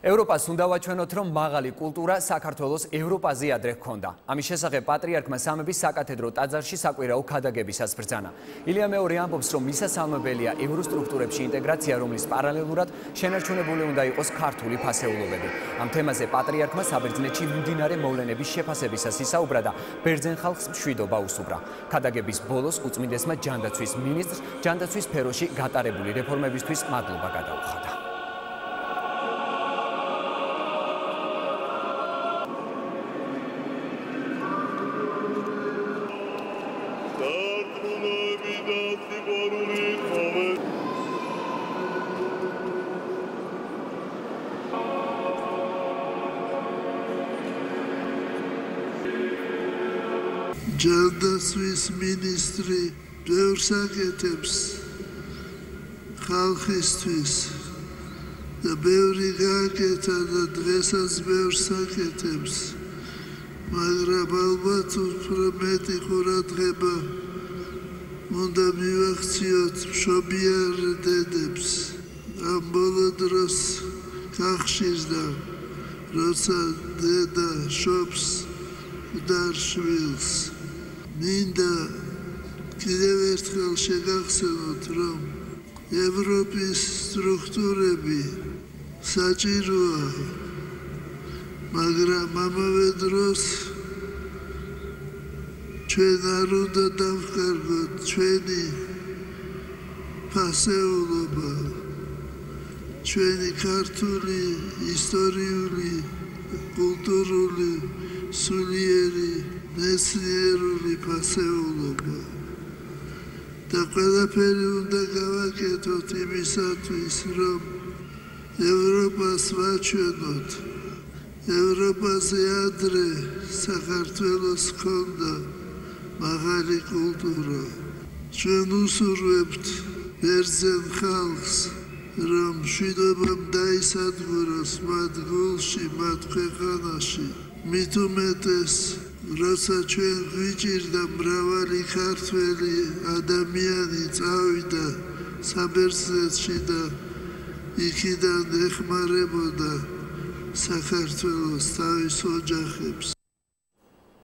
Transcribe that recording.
ევროპას უნდა ვაჩვენოთ, რომ მაღალი კულტურა საქართველოს ევროპაზე ადრე ჰქონდა. ამის შესახებ პატრიარქმა სამების საკათედრო ტაძარში საკვირაო ქადაგებისას ბრძანა. ილია მეორე ამბობს, რომ მისასალმებელია ევროსტრუქტურებში ინტეგრაცია, რომლის პარალელურად შენარჩუნებული უნდა იყოს ქართული ფასეულობები. ამ თემაზე პატრიარქმა საბერძნეთში მიმდინარე მოვლენების შეფასებისას ისაუბრა და ბერძენ ხალხს მშვიდობა უსურვა. ქადაგების ბოლოს უწმინდესმა ჯანდაცვის მინისტრს ჯანდაცვის სფეროში გატარებული რეფორმებისთვის მადლობა გადაუხადა. ჯანდაცვის მინისტრი ბევრს აკეთებს ხალხისთვის და ბევრი გააკეთა და დღესაც ბევრს აკეთებს, მაგრამ ალბათ უფრო მეტი ყურადღება უნდა მივახციოთ მშობიარ დედებს. ამ ბოლო დროს გახშირდა, როცა დედა შობს მკვდარ შვილს. მინდა კიდევ ერთხელ შეგახსენოთ, რომ ევროპის სტრუქტურები საჭიროა, მაგრამ ამავე დროს ჩვენ არ უნდა დავხარგოთ ჩვენი ფასეულობა, ჩვენი ქართული ისტორიული, კულტურული, სულიერი, მეცნიერული ფასეულობა და ყველაფერი უნდა გავაკეთოთ იმისათვის, რომ ევროპას ვაჩვენოთ. ევროპაზე ადრე საქართველოს ჰქონდა მაღალი კულტურა. ჩვენ უსურვებთ ბერძენ ხალხს, რომ მშვიდობამ დაისადგუროს მათ გულში, მათ ქვეყანაში. მით უმეტეს, როცა ჩვენ გვიჭირდა მრავალი ქართველი ადამიანი წავიდა საბერძნეთში და იქიდან ეხმარებოდა საქართველოს თავის ოჯახებს.